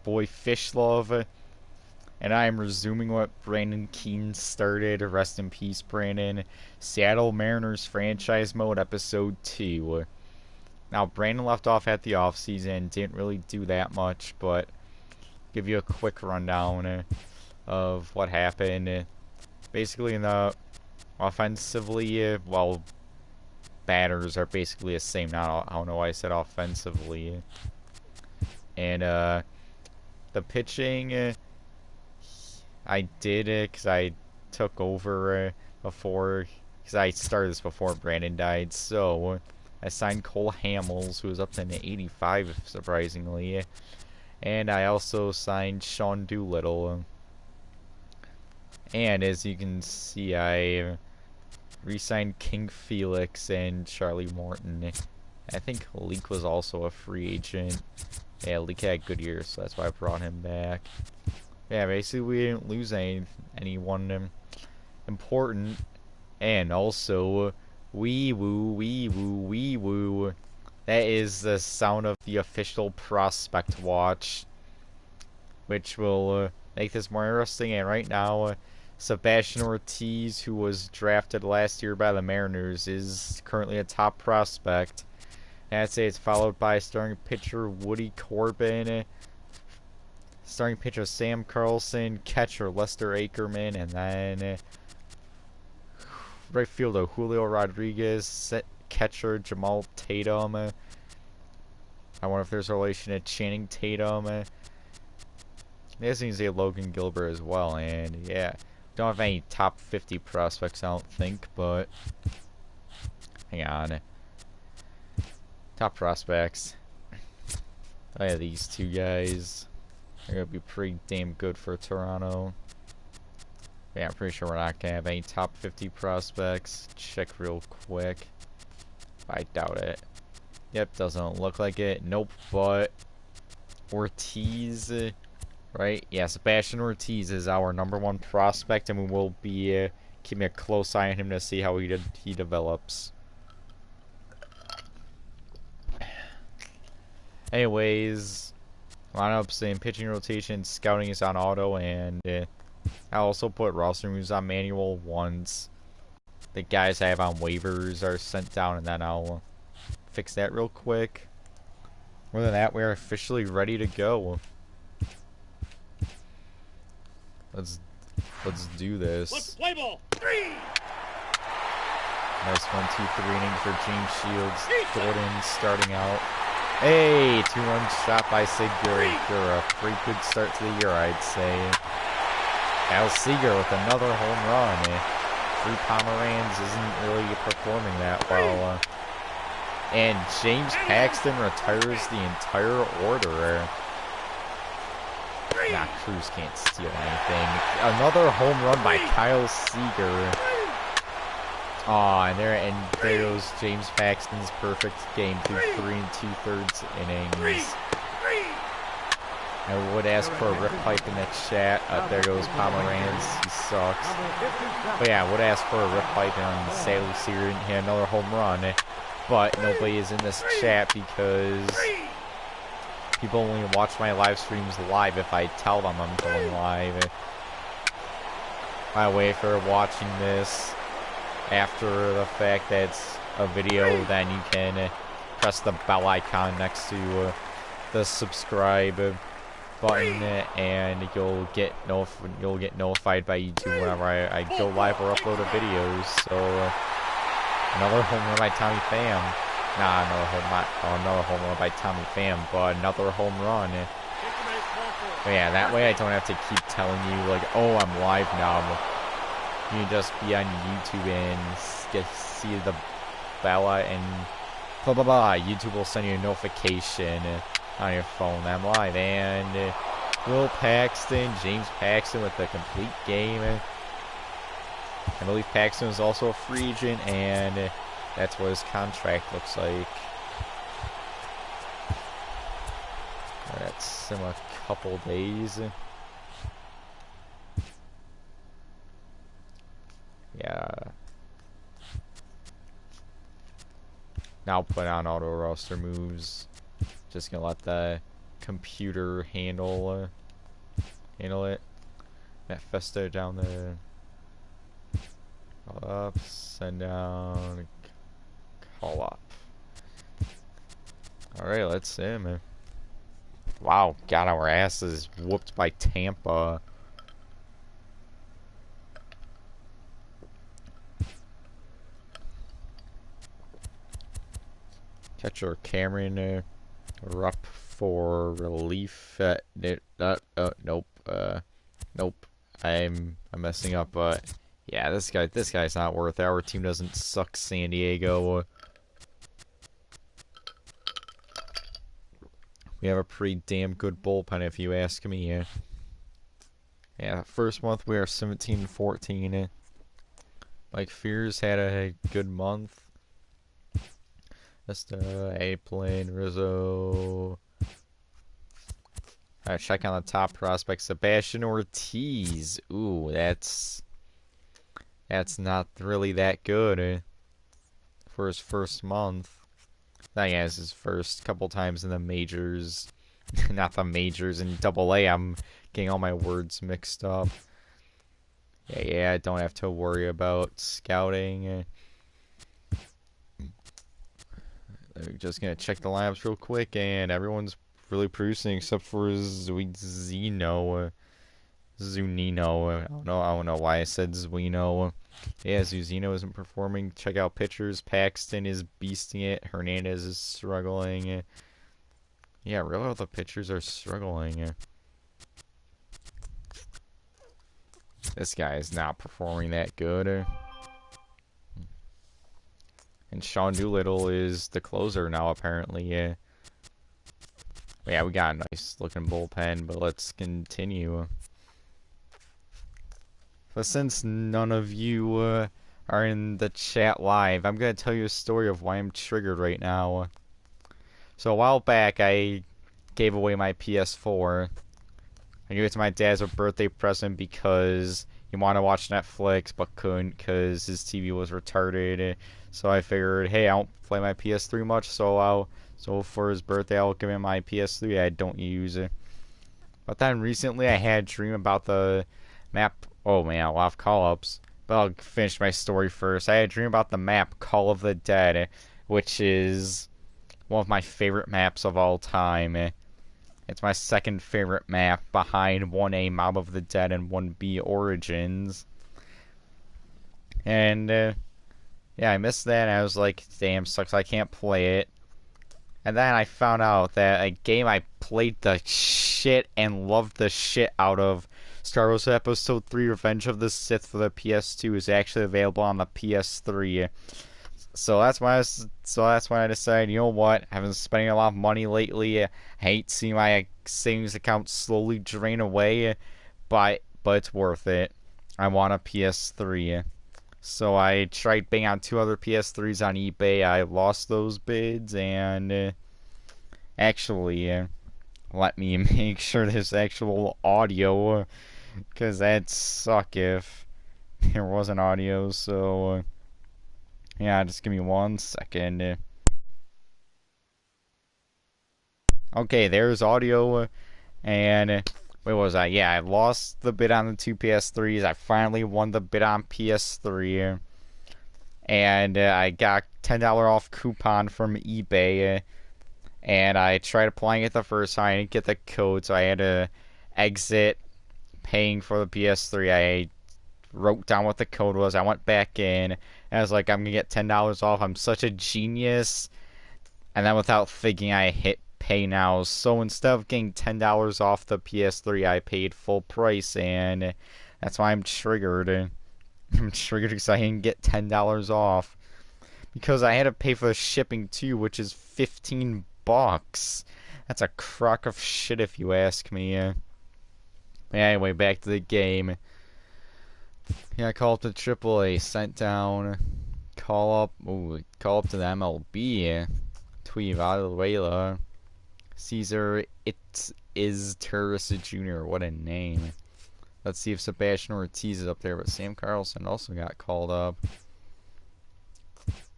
boy Fish Love, and I am resuming what Brandon Keene started. Rest in peace, Brandon. Seattle Mariners franchise mode, episode 2. Now, Brandon left off at the offseason, didn't really do that much, but give you a quick rundown of what happened. Basically, in the offensively, well, batters are basically the same now. I don't know why I said offensively. And the pitching, I did it because I took over before, because I started this before Brandon died. So I signed Cole Hamels, who was up to an 85, surprisingly. And I also signed Sean Doolittle. And as you can see, I re-signed King Felix and Charlie Morton. I think Leak was also a free agent. Yeah, Leak had a good year, so that's why I brought him back. Yeah, basically we didn't lose anyone important. And also, wee woo, wee woo, wee woo. That is the sound of the official prospect watch, which will make this more interesting. And right now, Sebastian Ortiz, who was drafted last year by the Mariners, is currently a top prospect. And I'd say it's followed by starting pitcher Woody Corbin, starting pitcher Sam Carlson, catcher Lester Ackerman, and then right fielder Julio Rodriguez, catcher Jamal Tatum. I wonder if there's a relation to Channing Tatum. I guess you can say Logan Gilbert as well, and yeah. Don't have any top 50 prospects, I don't think, but hang on. Top prospects. Oh yeah, these two guys are going to be pretty damn good for Toronto. Yeah, I'm pretty sure we're not going to have any top 50 prospects. Check real quick. I doubt it. Yep, doesn't look like it. Nope, but Ortiz, right? Yeah, Sebastian Ortiz is our #1 prospect, and we will be keeping a close eye on him to see how he develops. Anyways, lineups in pitching rotation, scouting is on auto, and I also put roster moves on manual once the guys I have on waivers are sent down, and then I'll fix that real quick. More than that, we're officially ready to go. Let's do this. Let's play ball. 3. Nice 1-2-3 inning for James Shields. Gordon starting out. Hey, 2-run shot by Segura. A pretty good start to the year, I'd say. Al Seager with another home run. 3 Pomeranz isn't really performing that well. And James Paxton retires the entire order. Nah, Cruz can't steal anything. Another home run by Kyle Seager. Aw, and there goes James Paxton's perfect game through 3 2/3 innings. I would ask for a rip pipe in the chat. There goes Pomeranz. He sucks. But yeah, I would ask for a rip pipe, and sadly Seager didn't hit another home run. But nobody is in this chat because people only watch my live streams live if I tell them I'm going live. By the way, if you're watching this after the fact that it's a video, then you can press the bell icon next to the subscribe button, and you'll get notified by YouTube whenever I go live or upload a video. So another home run by Tommy Pham. Nah, another home run by Tommy Pham, but another home run. But yeah, that way I don't have to keep telling you, like, oh, I'm live now. You can just be on YouTube and see the bell and blah blah blah. YouTube will send you a notification on your phone that I'm live. And Will Paxton, James Paxton with a complete game. I believe Paxton is also a free agent, and that's what his contract looks like. That's in a couple days. Yeah. Now put on auto roster moves. Just gonna let the computer handle it. That Festa down there. Call up, send down, call up. Alright, let's see, man. Wow, got our asses whooped by Tampa. Catcher Cameron, we're up for relief. Nope. Nope. I'm messing up. Yeah, this guy's not worth it. Our team doesn't suck, San Diego. We have a pretty damn good bullpen, if you ask me. Yeah, first month we are 17-14. Mike Fears had a good month. Just A-Plane, Rizzo. Alright, check on the top prospect. Sebastian Ortiz. Ooh, that's not really that good for his first month. I guess his first couple times in the majors. Not the majors, in Double-A. I'm getting all my words mixed up. Yeah, I don't have to worry about scouting. I'm just gonna check the lineups real quick, and everyone's really producing except for Zunino. I don't know why I said Zuino. Yeah, Zunino isn't performing. Check out pitchers. Paxton is beasting it. Hernandez is struggling. Yeah, really all the pitchers are struggling. This guy is not performing that good. And Sean Doolittle is the closer now, apparently. Yeah, we got a nice looking bullpen, but let's continue. But since none of you are in the chat live, I'm going to tell you a story of why I'm triggered right now. So a while back, I gave away my PS4. I gave it to my dad as a birthday present because he wanted to watch Netflix but couldn't because his TV was retarded. So I figured, hey, I don't play my PS3 much, so for his birthday I'll give him my PS3. I don't use it. But then recently I had a dream about the map. Oh man, I'll have call-ups. But I'll finish my story first. I had a dream about the map Call of the Dead, which is one of my favorite maps of all time. It's my second favorite map behind 1A Mob of the Dead and 1B Origins. And yeah, I missed that, and I was like, damn, sucks, I can't play it. And then I found out that a game I played the shit and loved the shit out of, Star Wars Episode 3 Revenge of the Sith for the PS2, is actually available on the PS3. So that's why I decided, you know what, I've been spending a lot of money lately. I hate seeing my savings account slowly drain away, but it's worth it. I want a PS3. So I tried bidding on 2 other PS3s on eBay. I lost those bids, and actually, let me make sure there's actual audio, because that'd suck if there wasn't audio. So yeah, just give me 1 second. Okay, there's audio, and where was I? Yeah, I lost the bid on the 2 PS3s. I finally won the bid on PS3, and I got $10 off coupon from eBay, and I tried applying it the first time. I didn't get the code, so I had to exit paying for the PS3. I wrote down what the code was. I went back in, and I was like, I'm gonna get $10 off. I'm such a genius. And then without thinking, I hit pay now. So instead of getting $10 off the PS3, I paid full price, and that's why I'm triggered. I'm triggered because I didn't get $10 off, because I had to pay for the shipping too, which is $15. That's a crock of shit, if you ask me. Anyway, back to the game. Yeah, I called up to AAA, sent down, call up to the MLB. Tweet Valenzuela. Caesar, it is Turris Jr. What a name. Let's see if Sebastian Ortiz is up there, but Sam Carlson also got called up.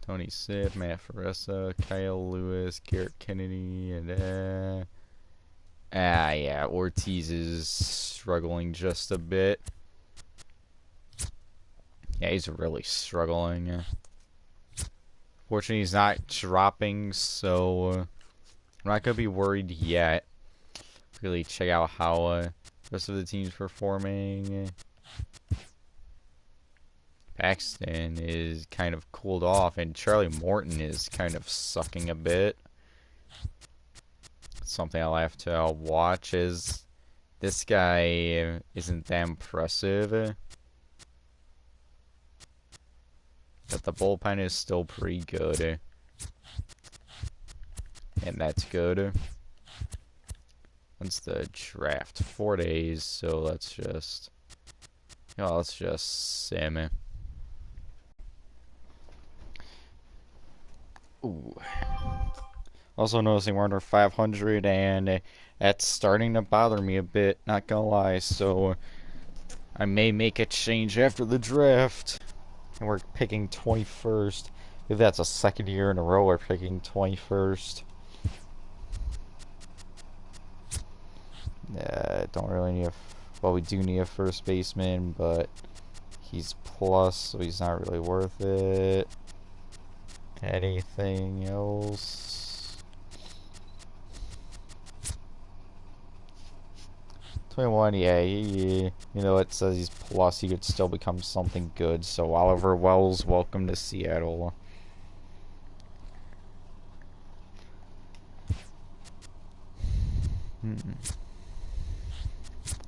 Tony Sipp, Matt Faressa, Kyle Lewis, Garrett Kennedy, and Yeah, Ortiz is struggling just a bit. Yeah, he's really struggling. Fortunately, he's not dropping, so I'm not going to be worried yet. Really check out how the rest of the team's performing. Paxton is kind of cooled off, and Charlie Morton is kind of sucking a bit. Something I'll have to watch is this guy isn't that impressive. But the bullpen is still pretty good. And that's good. When's the draft? 4 days, so let's just sim. Ooh. Also noticing we're under 500, and that's starting to bother me a bit, not gonna lie, so I may make a change after the draft. And we're picking 21st. If that's a second year in a row we're picking 21st. Don't really need well, we do need a first baseman, but he's plus, so he's not really worth it. Anything else? 21, yeah, you know, it says he's plus, he could still become something good, so Oliver Wells, welcome to Seattle.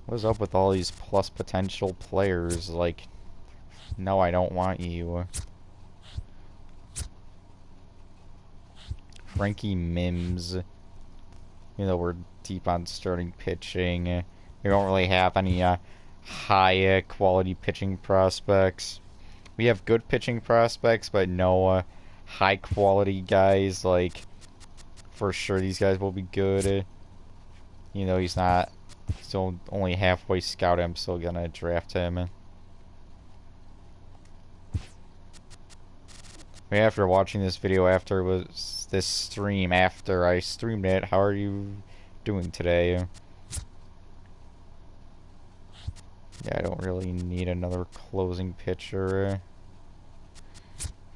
What's up with all these plus potential players? Like, no, I don't want you. Frankie Mims. You know, we're deep on starting pitching. We don't really have any high quality pitching prospects. We have good pitching prospects, but no high quality guys. Like, for sure these guys will be good. You know, he's not still only halfway scout. I'm still gonna draft him. After watching this video, after was this stream, after I streamed it, how are you doing today? Yeah, I don't really need another closing pitcher.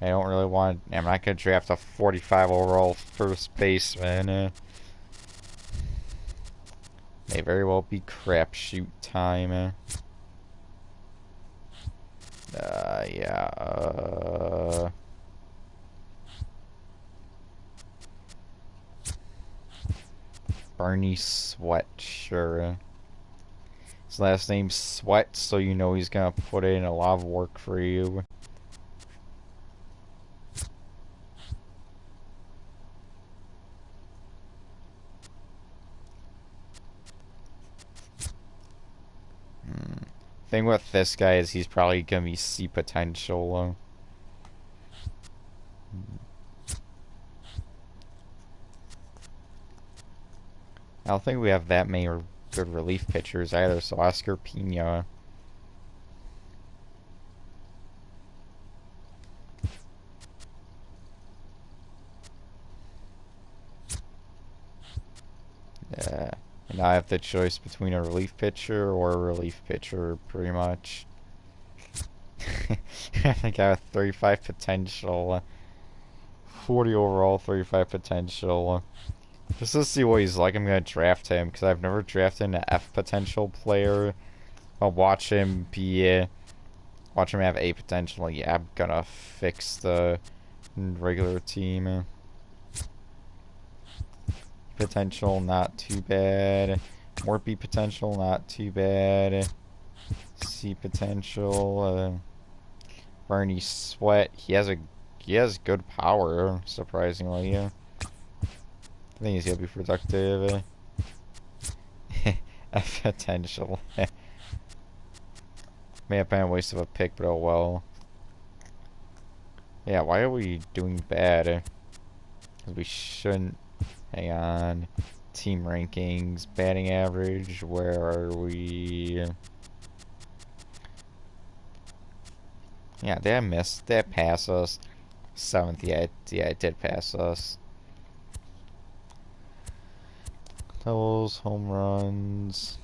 I don't really want... I'm not going to draft a 45 overall first baseman. May very well be crapshoot time. Yeah, Barney Sweat, sure. His last name's Sweat, so you know he's gonna put in a lot of work for you. Thing with this guy is he's probably gonna be C potential. I don't think we have that many good relief pitchers either, so Oscar Pena. Yeah. And I have the choice between a relief pitcher or a relief pitcher, pretty much. I think I have 35 potential. 40 overall, 35 potential. Just to see what he's like, I'm gonna draft him, because I've never drafted an F potential player. I'll watch him be... watch him have A potential. Yeah, I'm gonna fix the regular team. Potential, not too bad. More B potential, not too bad. C potential. Barney Sweat. He has good power, surprisingly. I think he's gonna be productive. F potential. May have been a waste of a pick, but oh well. Yeah, why are we doing bad? Because we shouldn't. Hang on. Team rankings, batting average, where are we? Yeah, did I miss? Did it pass us? 7th, yeah, it did pass us. Doubles, home runs.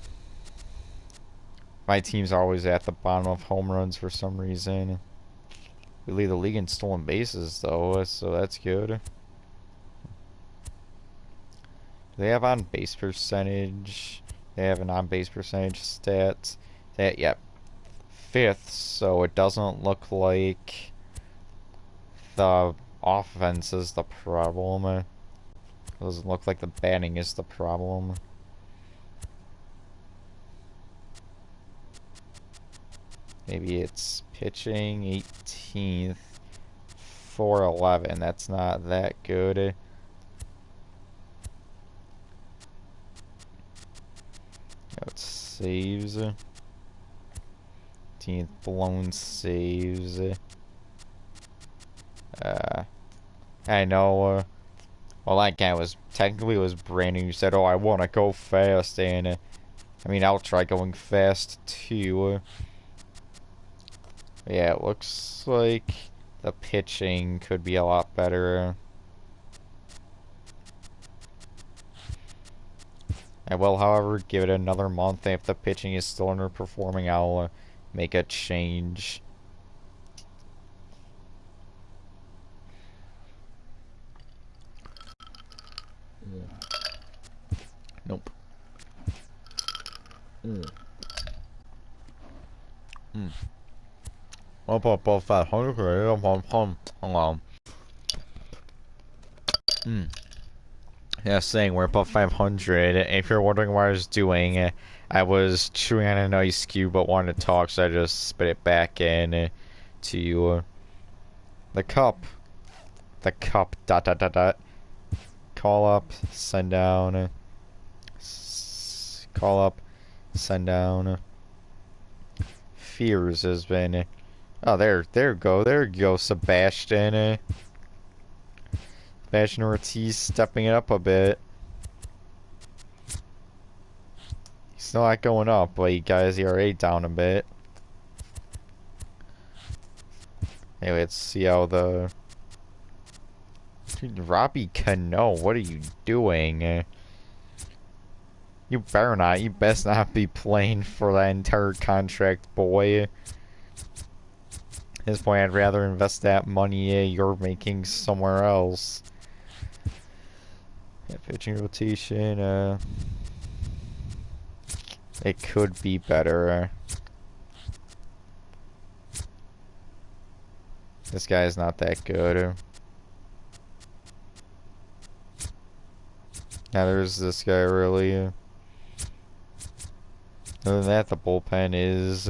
My team's always at the bottom of home runs for some reason. We lead the league in stolen bases, though, so that's good. Do they have on-base percentage? They have an on-base percentage stats. That, yep. 5th, so it doesn't look like the offense is the problem. It doesn't look like the batting is the problem. Maybe it's pitching 18th, 411. That's not that good. It saves. 18th, blown saves. I know. Well, that guy was technically was Brandon who said, "Oh, I want to go fast," and I mean, I'll try going fast too. Yeah, it looks like the pitching could be a lot better. I will, however, give it another month. If the pitching is still underperforming, I'll make a change. Nope. Up above 500. Yeah, saying we're above 500. If you're wondering what I was doing, I was chewing on an ice cube but wanted to talk, so I just spit it back in to the cup. The cup. ... Call up, send down. Call up, send down. Fears has been. Oh, there you go, Sebastian. Sebastian Ortiz stepping it up a bit. He's still not going up, but he got his ERA down a bit. Anyway, let's see how the... Dude, Robbie Cano, what are you doing? You better not. You best not be playing for that entire contract, boy. At this point, I'd rather invest that money you're making somewhere else. Yeah, pitching rotation, it could be better. This guy is not that good. Now there's this guy really. Other than that, the bullpen is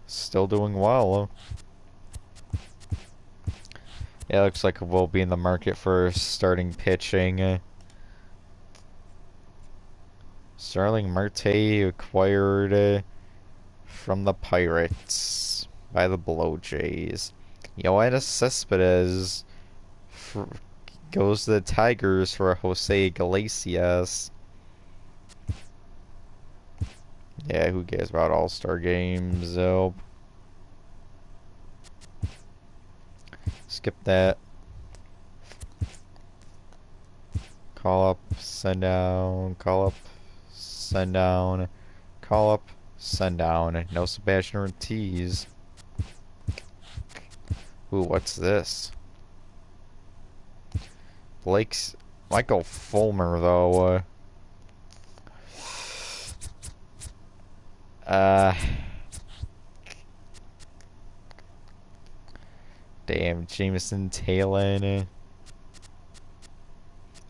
still doing well. Yeah, it looks like we'll be in the market for starting pitching. Starling Marte acquired from the Pirates by the Blue Jays. Yoenis Cespedes goes to the Tigers for Jose Iglesias. Yeah, who cares about All-Star games? Oh. Skip that. Call up, send down, call up, send down, call up, send down. No Sebastian Ortiz. Ooh, what's this? Blake's... Michael Fulmer, though. Damn, Jameson Taylor.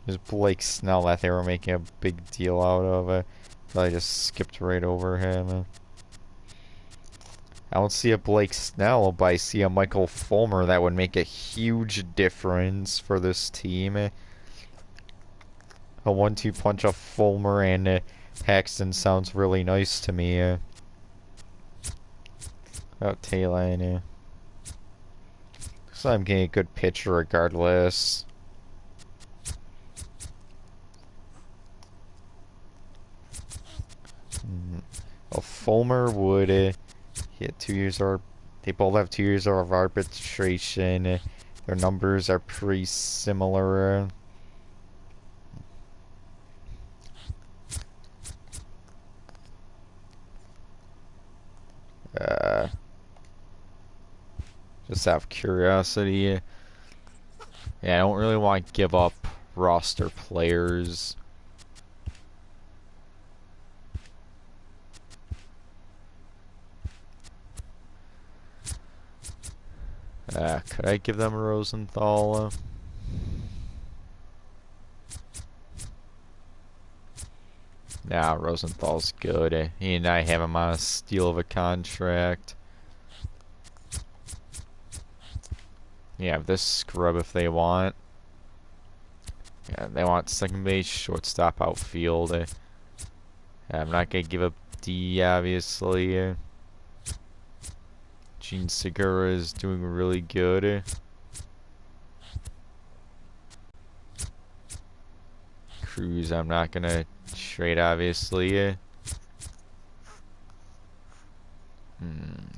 There's Blake Snell that they were making a big deal out of. But I just skipped right over him. I don't see a Blake Snell, but I see a Michael Fulmer that would make a huge difference for this team. A 1-2 punch of Fulmer and Paxton sounds really nice to me. About Taylor. So I'm getting a good pitcher regardless. Well, Fulmer would hit 2 years or they both have 2 years of arbitration. Their numbers are pretty similar. Just out of curiosity. Yeah, I don't really want to give up roster players. Could I give them Rosenthal? Nah, Rosenthal's good. He and I have him on a steal of a contract. Yeah, this scrub if they want. Yeah, they want second base, shortstop, outfield. I'm not gonna give up D, obviously. Gene Segura is doing really good. Cruz, I'm not gonna trade, obviously.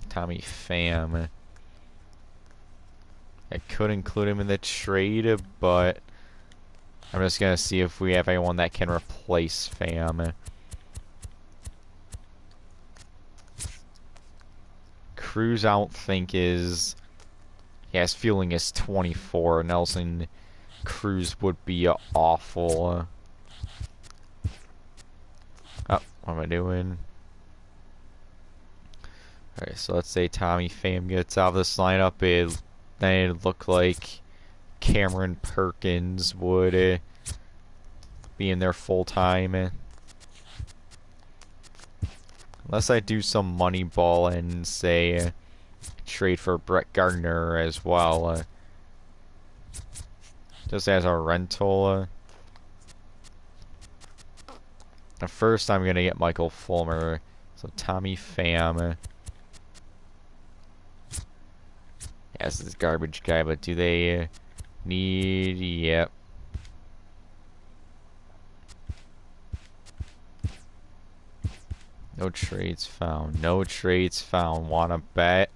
Tommy Pham. I could include him in the trade, but I'm just gonna see if we have anyone that can replace Pham. Cruz, I don't think is. Yeah, his feeling is 24. Nelson Cruz would be awful. Oh, what am I doing? Alright, so let's say Tommy Pham gets out of this lineup. Then it'd look like Cameron Perkins would be in there full time. Unless I do some money ball and say trade for Brett Gardner as well. Just as a rental. First, I'm going to get Michael Fulmer. So Tommy Pham. Yeah, this is garbage guy, but do they need... Yep. No trades found. No trades found. Wanna bet?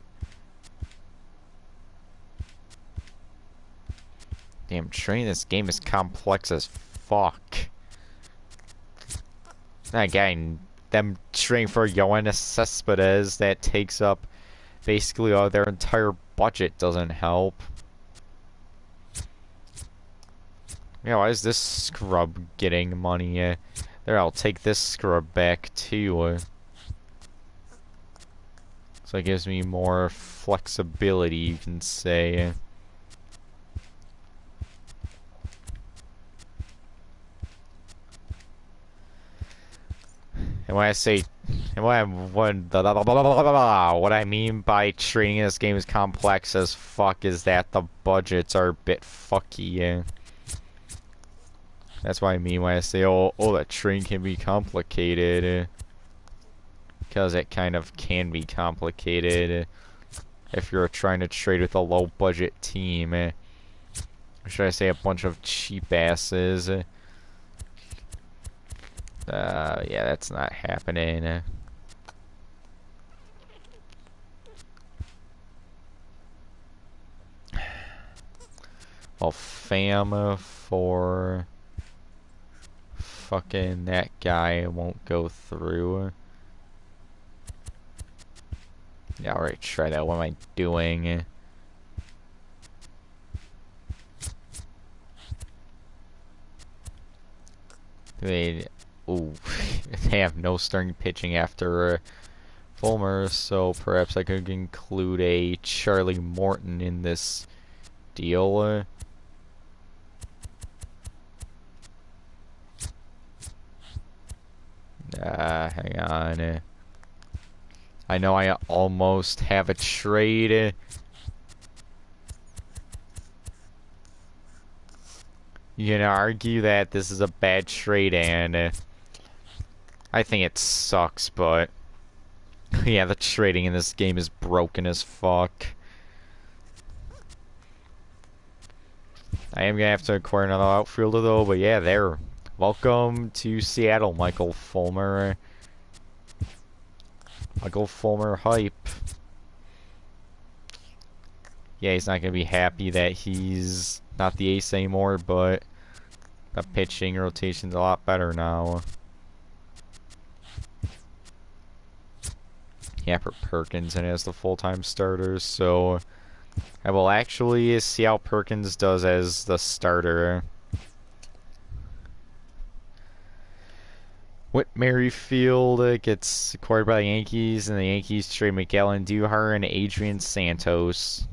Damn, trading this game is complex as fuck. That guy, them trading for Yoenis Cespedes that takes up basically all their entire budget doesn't help. Yeah, why is this scrub getting money? There, I'll take this scrub back too. So it gives me more flexibility, you can say. And when I say, and what I mean by trading in this game is complex as fuck is that the budgets are a bit fucky. That's what I mean when I say, oh, that trading can be complicated. Because it kind of can be complicated if you're trying to trade with a low budget team. Or should I say a bunch of cheap asses? Yeah, that's not happening. Well, Pham for fucking that guy won't go through. Yeah, alright, try that. What am I doing? Ooh, they have no starting pitching after Fulmer, so perhaps I could include a Charlie Morton in this deal. Hang on. I know I almost have a trade. You can argue that this is a bad trade, and I think it sucks, but yeah, the trading in this game is broken as fuck. I am gonna have to acquire another outfielder though, but yeah, there. Welcome to Seattle, Michael Fulmer. Michael Fulmer hype. Yeah, he's not gonna be happy that he's not the ace anymore, but the pitching rotation's a lot better now. Yeah, for Perkins and as the full-time starters, so I will actually see how Perkins does as the starter. Whit Merrifield gets acquired by the Yankees, and the Yankees trade Miguel Andujar and Adrian Santos.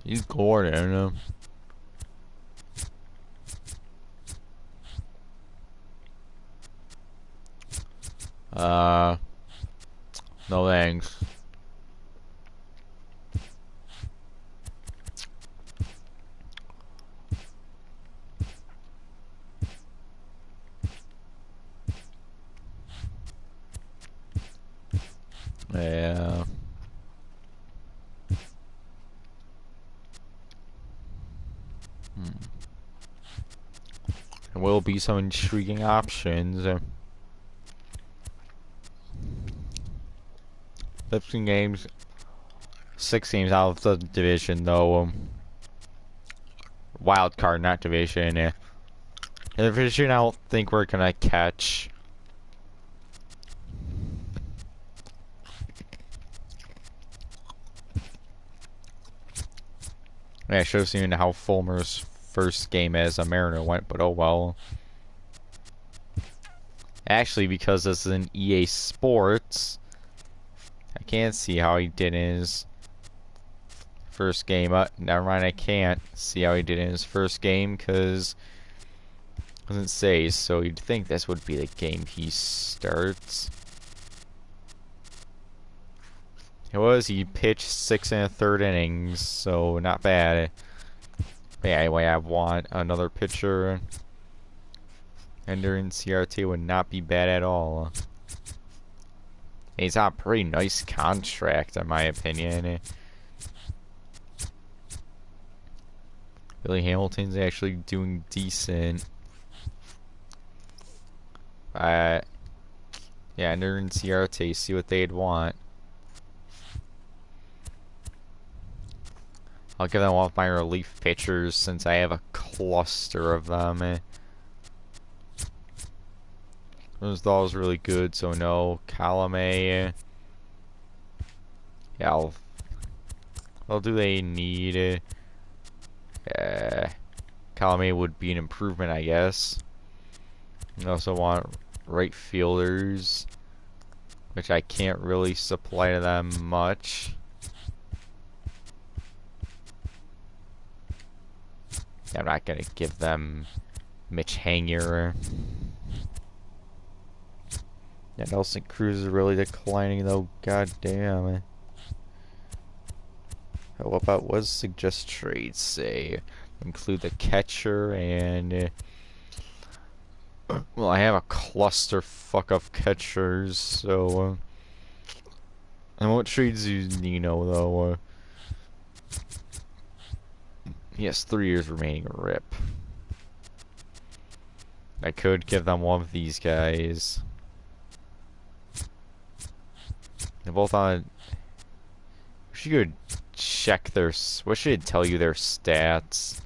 He's Gordon. No thanks. Yeah. There will be some intriguing options. 15 games, 6 games out of the division, though. Wild card, not division. The division, I don't think we're gonna catch. Yeah, I should have seen how Fulmer's first game as a Mariner went, but oh well. Actually, because this is an EA Sports, I can't see how he did in his first game. Never mind, I can't see how he did in his first game because it doesn't say, so you'd think this would be the game he starts. It was, he pitched 6 1/3 innings, so not bad. But yeah, anyway, I want another pitcher. Ender and CRT would not be bad at all. He's on a pretty nice contract, in my opinion. Billy Hamilton's actually doing decent. Yeah, Ender and CRT, see what they'd want. I'll give them one of my relief pitchers since I have a cluster of them. Those dolls really good, so no. Column. Yeah, what do they need? Column would be an improvement, I guess. I also want right fielders, which I can't really supply to them much. I'm not gonna give them Mitch Hanger. Yeah, Nelson Cruz is really declining though. God damn. What about what does suggest trades say? Include the catcher and well, I have a clusterfuck of catchers, so and what trades do you know though? He has 3 years remaining. Rip. I could give them one of these guys. They're both on. We should go check their. What should it tell you their stats?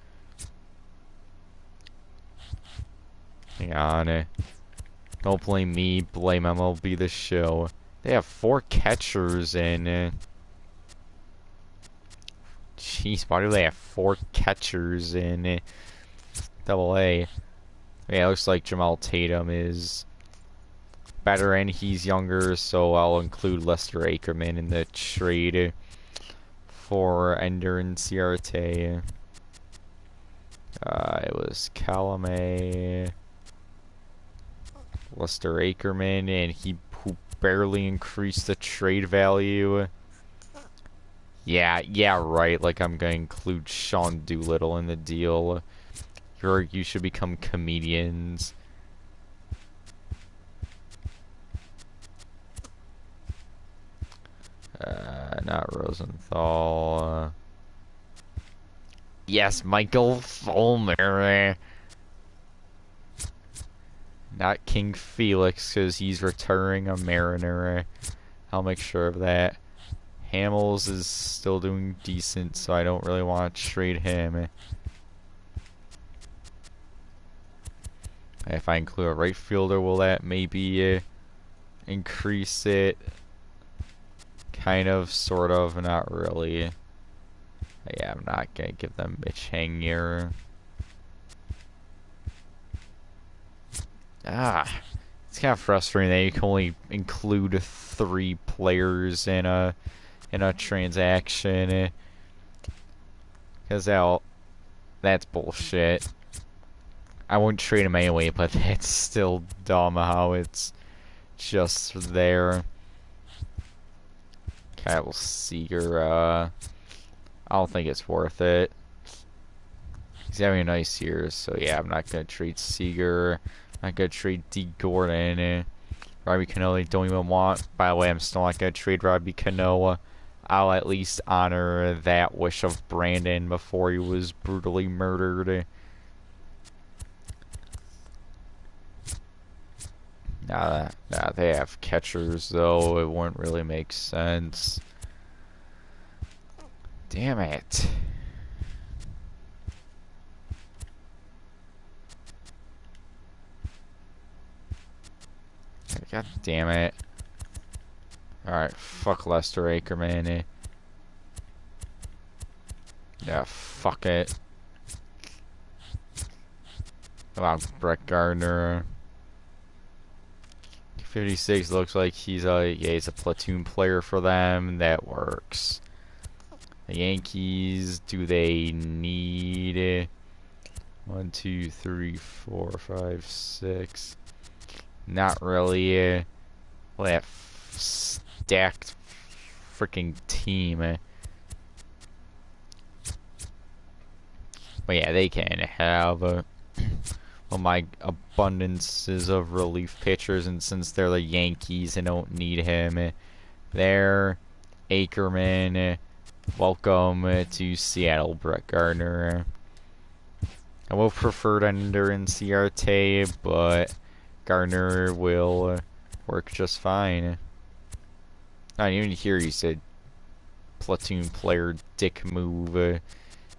Hang on. Don't blame me. Blame MLB The Show. They have 4 catchers in. Jeez, why do they have 4 catchers in AA? Yeah, it looks like Jamal Tatum is better and he's younger, so I'll include Lester Ackerman in the trade for Ender and Ciarte. It was Calumet, Lester Ackerman, and he barely increased the trade value. Yeah, right. Like I'm gonna include Sean Doolittle in the deal. You should become comedians. Not Rosenthal. Yes, Michael Fulmer. Not King Felix, because he's retiring a Mariner. I'll make sure of that. Hamels is still doing decent, so I don't really want to trade him. If I include a right fielder, will that maybe increase it. Kind of, sort of, not really. Yeah, I'm not gonna give them Mitch Hanier. It's kind of frustrating that you can only include 3 players in a transaction. Because that's bullshit. I wouldn't trade him anyway, but that's still dumb how it's just there. Kyle Seager, I don't think it's worth it. He's having a nice year, so yeah, I'm not gonna trade Seager. I'm not gonna trade D. Gordon. Robbie Cano, don't even want. By the way, I'm still not gonna trade Robbie Cano. I'll at least honor that wish of Brandon before he was brutally murdered. Now they have catchers, though. It wouldn't really make sense. Damn it. God damn it. Alright, fuck Lester Ackerman. Yeah, fuck it. About Brett Gardner. 56 looks like he's a platoon player for them. That works. The Yankees, do they need 1, 2, 3, 4, 5, 6? Not really. Well, that stacked freaking team. But yeah, they can have my abundances of relief pitchers, and since they're the Yankees, they don't need him. There, Ackerman. Welcome to Seattle, Brett Gardner. I would have preferred Ender and Ciarte, but Gardner will work just fine. Not even here he said platoon player dick move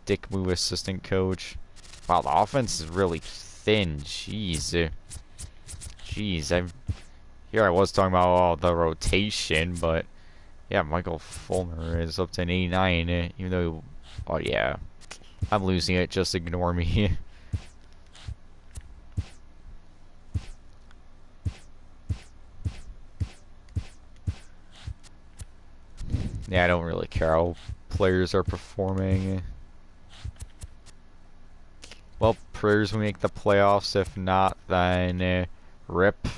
assistant coach. Wow, the offense is really thin. Jeez. Here I was talking about the rotation, but yeah, Michael Fulmer is up to an 89, even though, oh yeah, I'm losing it, just ignore me. Yeah, I don't really care how players are performing. Well, prayers we make the playoffs. If not, then rip.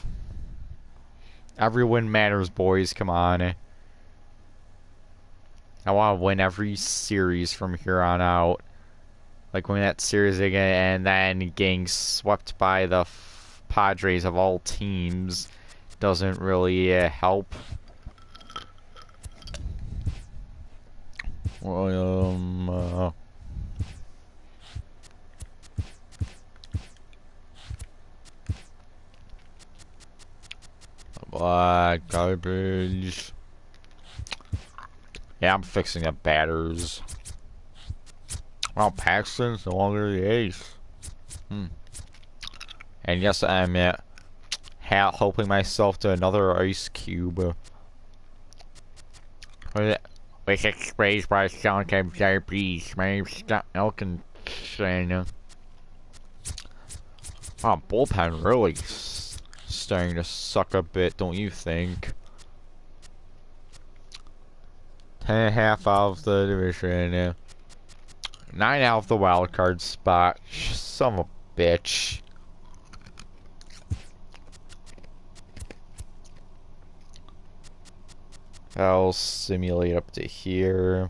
Every win matters, boys. Come on. I want to win every series from here on out. Like win that series again, and then getting swept by the Padres of all teams doesn't really help. Black garbage. Yeah, I'm fixing the batters. Well, Paxton's no longer the ace. And yes, I'm helping myself to another ice cube. Which explains why sound can diabetes. My name's Scott Elkinson. Wow, bullpen really starting to suck a bit, don't you think? 10.5 out of the division. 9 out of the wild card spot. Son of a bitch. I'll simulate up to here.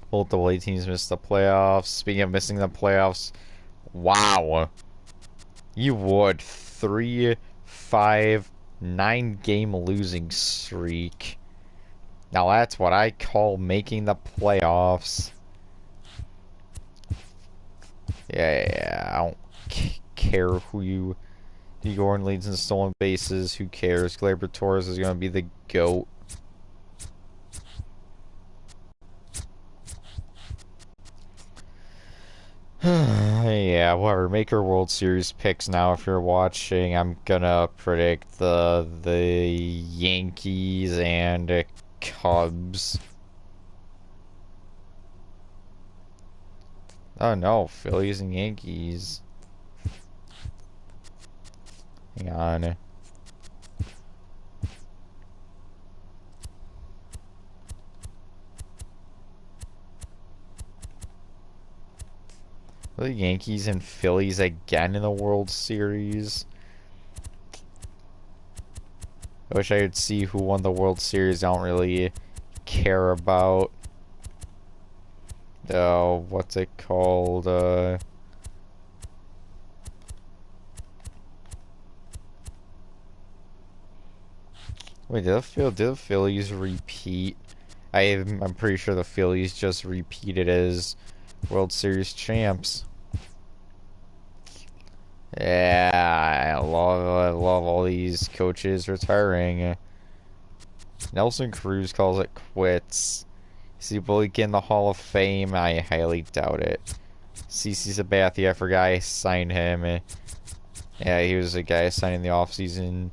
Both the teams missed the playoffs. Speaking of missing the playoffs, wow. You would 3, 5, 9-game losing streak. Now that's what I call making the playoffs. Yeah, I don't care who you... D. Gordon leads in stolen bases. Who cares? Gleyber Torres is going to be the GOAT. Yeah, yeah, whatever. Make your World Series picks now if you're watching. I'm gonna predict the Yankees and Cubs. Oh no, Phillies and Yankees. Hang on. The Yankees and Phillies again in the World Series. I wish I could see who won the World Series. I don't really care about. What's it called? Wait, did the Phillies repeat? I'm pretty sure the Phillies just repeated as World Series champs. Yeah, I love all these coaches retiring. Nelson Cruz calls it quits. See, will he get in the Hall of Fame? I highly doubt it. CC Sabathia, I forgot I signed him. Yeah, he was the guy signing the offseason.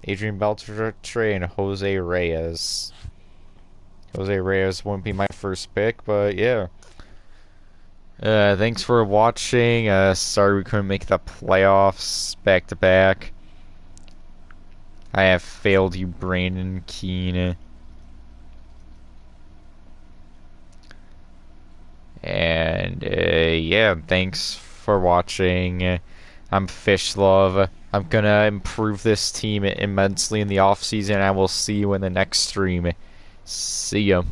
Adrian Beltre and Jose Reyes. Jose Reyes wouldn't be my first pick, but yeah. Thanks for watching. Sorry we couldn't make the playoffs back to back. I have failed you, Brandon Keene. And yeah, thanks for watching. I'm Fish Love. I'm gonna improve this team immensely in the offseason. I will see you in the next stream. See ya.